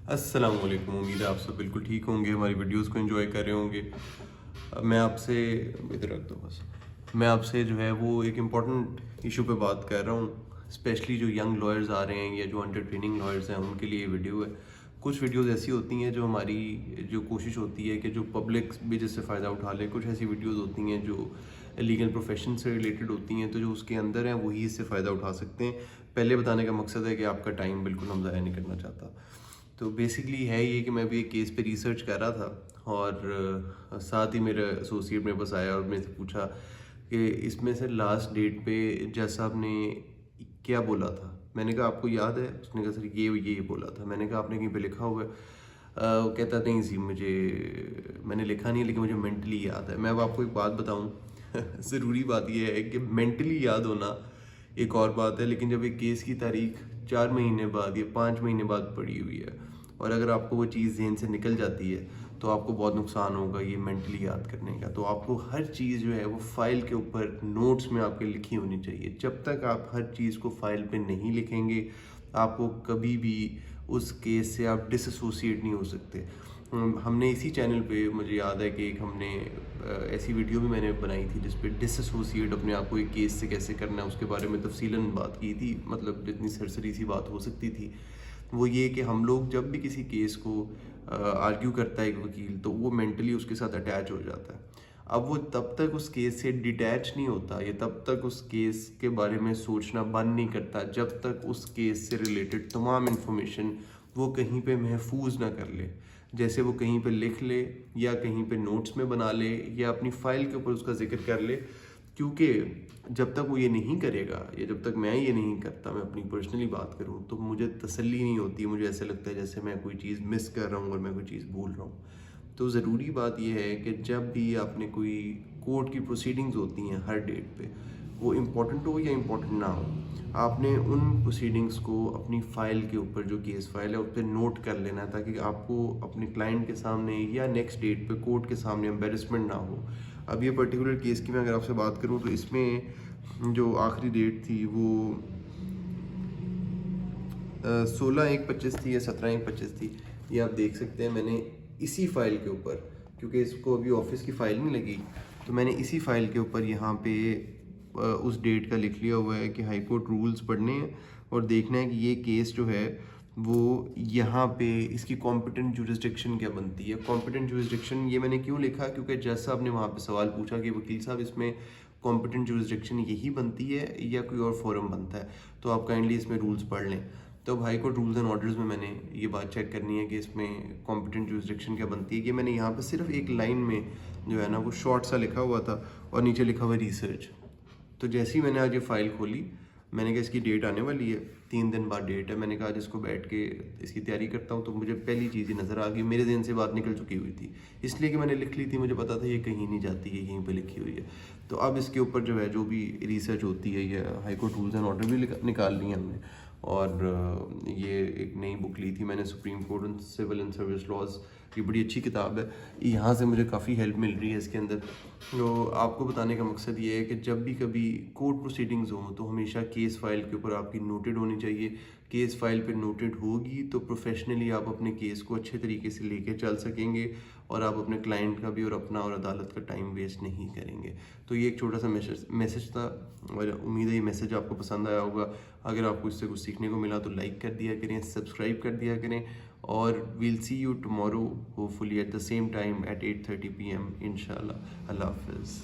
السلام علیکم، امید ہے آپ سب بالکل ٹھیک ہوں گے، ہماری ویڈیوز کو انجوائے کر رہے ہوں گے۔ میں آپ سے ادھر رکھ دو بس، میں آپ سے جو ہے وہ ایک امپورٹنٹ ایشو پہ بات کر رہا ہوں، اسپیشلی جو ینگ لائرز آ رہے ہیں یا جو انڈر ٹریننگ لائرز ہیں ان کے لیے یہ ویڈیو ہے۔ کچھ ویڈیوز ایسی ہوتی ہیں جو ہماری جو کوشش ہوتی ہے کہ جو پبلک بھی جس سے فائدہ اٹھا لے، کچھ ایسی ویڈیوز ہوتی ہیں جو لیگل پروفیشن سے ریلیٹڈ ہوتی ہیں، تو جو اس کے اندر ہیں وہی اس سے فائدہ اٹھا سکتے ہیں۔ پہلے بتانے کا مقصد ہے کہ آپ کا ٹائم بالکل ہم ضائع نہیں کرنا چاہتا۔ تو بیسکلی ہے یہ کہ میں بھی ایک کیس پہ ریسرچ کر رہا تھا، اور ساتھ ہی میرا ایسوسیٹ میرے پاس آیا اور میں سے پوچھا کہ اس میں سے لاسٹ ڈیٹ پہ جج صاحب نے کیا بولا تھا۔ میں نے کہا آپ کو یاد ہے؟ اس نے کہا سر یہ بولا تھا۔ میں نے کہا آپ نے کہیں پہ لکھا ہوا ہے؟ وہ کہتا نہیں جی میں نے لکھا نہیں، لیکن مجھے مینٹلی یاد ہے۔ میں اب آپ کو ایک بات بتاؤں ضروری بات یہ ہے کہ مینٹلی یاد ہونا ایک اور بات ہے، لیکن جب ایک کیس کی تاریخ 4 مہینے بعد یا 5 مہینے بعد پڑی ہوئی ہے اور اگر آپ کو وہ چیز ذہن سے نکل جاتی ہے تو آپ کو بہت نقصان ہوگا یہ مینٹلی یاد کرنے کا۔ تو آپ کو ہر چیز جو ہے وہ فائل کے اوپر نوٹس میں آپ کے لکھی ہونی چاہیے۔ جب تک آپ ہر چیز کو فائل پہ نہیں لکھیں گے آپ کو کبھی بھی اس کیس سے آپ ڈس ایسوسیٹ نہیں ہو سکتے۔ ہم نے اسی چینل پہ مجھے یاد ہے کہ ایک ہم نے ایسی ویڈیو بھی میں نے بنائی تھی جس پہ ڈس ایسوسیٹ اپنے آپ کو ایک کیس سے کیسے کرنا ہے اس کے بارے میں تفصیلاً بات کی تھی، مطلب جتنی سرسری سی بات ہو سکتی تھی۔ وہ یہ کہ ہم لوگ جب بھی کسی کیس کو آرگیو کرتا ہے ایک وکیل تو وہ مینٹلی اس کے ساتھ اٹیچ ہو جاتا ہے۔ اب وہ تب تک اس کیس سے ڈیٹیچ نہیں ہوتا یا تب تک اس کیس کے بارے میں سوچنا بند نہیں کرتا جب تک اس کیس سے ریلیٹڈ تمام انفارمیشن وہ کہیں پہ محفوظ نہ کر لے، جیسے وہ کہیں پہ لکھ لے یا کہیں پہ نوٹس میں بنا لے یا اپنی فائل کے اوپر اس کا ذکر کر لے۔ کیونکہ جب تک وہ یہ نہیں کرے گا یا جب تک میں یہ نہیں کرتا، میں اپنی پرسنلی بات کروں تو مجھے تسلی نہیں ہوتی، مجھے ایسا لگتا ہے جیسے میں کوئی چیز مس کر رہا ہوں اور میں کوئی چیز بھول رہا ہوں۔ تو ضروری بات یہ ہے کہ جب بھی آپ نے کوئی کورٹ کی پروسیڈنگز ہوتی ہیں ہر ڈیٹ پہ، وہ امپورٹنٹ ہو یا امپورٹنٹ نہ ہو، آپ نے ان پروسیڈنگز کو اپنی فائل کے اوپر جو کیس فائل ہے اس پہ نوٹ کر لینا ہے تاکہ آپ کو اپنے کلائنٹ کے سامنے یا نیکسٹ ڈیٹ پہ کورٹ کے سامنے امبیرسمنٹ نہ ہو۔ اب یہ پرٹیکولر کیس کی میں اگر آپ سے بات کروں تو اس میں جو آخری ڈیٹ تھی وہ 16/1/25 تھی یا 17/1/25 تھی۔ یہ آپ دیکھ سکتے ہیں میں نے اسی فائل کے اوپر، کیونکہ اس کو ابھی آفس کی فائل نہیں لگی، تو میں نے اسی فائل کے اوپر یہاں پہ اس ڈیٹ کا لکھ لیا ہوا ہے کہ ہائی کورٹ رولز پڑھنے ہیں اور دیکھنا ہے کہ یہ کیس جو ہے وہ یہاں پہ اس کی کمپیٹنٹ جورسڈکشن کیا بنتی ہے۔ کمپیٹنٹ جورسڈکشن یہ میں نے کیوں لکھا؟ کیونکہ جج صاحب نے وہاں پہ سوال پوچھا کہ وکیل صاحب اس میں کمپیٹنٹ جورسڈکشن یہی بنتی ہے یا کوئی اور فورم بنتا ہے، تو آپ کائنڈلی اس میں رولز پڑھ لیں۔ تو اب high court rules and orders میں نے یہ بات چیک کرنی ہے کہ اس میں کمپیٹنٹ جورسڈکشن کیا بنتی ہے۔ کہ میں نے یہاں پہ صرف ایک لائن میں جو ہے نا وہ شارٹ سا لکھا ہوا تھا اور نیچے لکھا ہوا ریسرچ۔ تو جیسے ہی میں نے آج یہ فائل کھولی میں نے کہا اس کی ڈیٹ آنے والی ہے، 3 دن بعد ڈیٹ ہے، میں نے کہا آج اس کو بیٹھ کے اس کی تیاری کرتا ہوں، تو مجھے پہلی چیز یہ نظر آ گئی، میرے ذہن سے بات نکل چکی ہوئی تھی اس لیے کہ میں نے لکھ لی تھی، مجھے پتا تھا یہ کہیں نہیں جاتی، یہ یہیں پہ لکھی ہوئی ہے۔ تو اب اس کے اوپر جو ہے جو بھی ریسرچ ہوتی ہے یا high court rules and order بھی نکال لی ہیں ہم نے، اور یہ ایک نئی بک لی تھی میں نے، supreme court on civil and service laws, یہ بڑی اچھی کتاب ہے، یہاں سے مجھے کافی ہیلپ مل رہی ہے اس کے اندر۔ تو آپ کو بتانے کا مقصد یہ ہے کہ جب بھی کبھی کورٹ پروسیڈنگز ہوں تو ہمیشہ کیس فائل کے اوپر آپ کی نوٹڈ ہونی چاہیے۔ کیس فائل پہ نوٹڈ ہوگی تو پروفیشنلی آپ اپنے کیس کو اچھے طریقے سے لے کے چل سکیں گے اور آپ اپنے کلائنٹ کا بھی اور اپنا اور عدالت کا ٹائم ویسٹ نہیں کریں گے۔ تو یہ ایک چھوٹا سا میسج تھا اور امید ہے یہ میسج آپ کو پسند آیا ہوگا۔ اگر آپ کو اس سے کچھ سیکھنے کو ملا تو لائک کر دیا کریں، سبسکرائب کر دیا کریں، اور well see you tomorrow hopefully at the same time at 8:30 PM انشاءاللہ۔ اللہ حافظ۔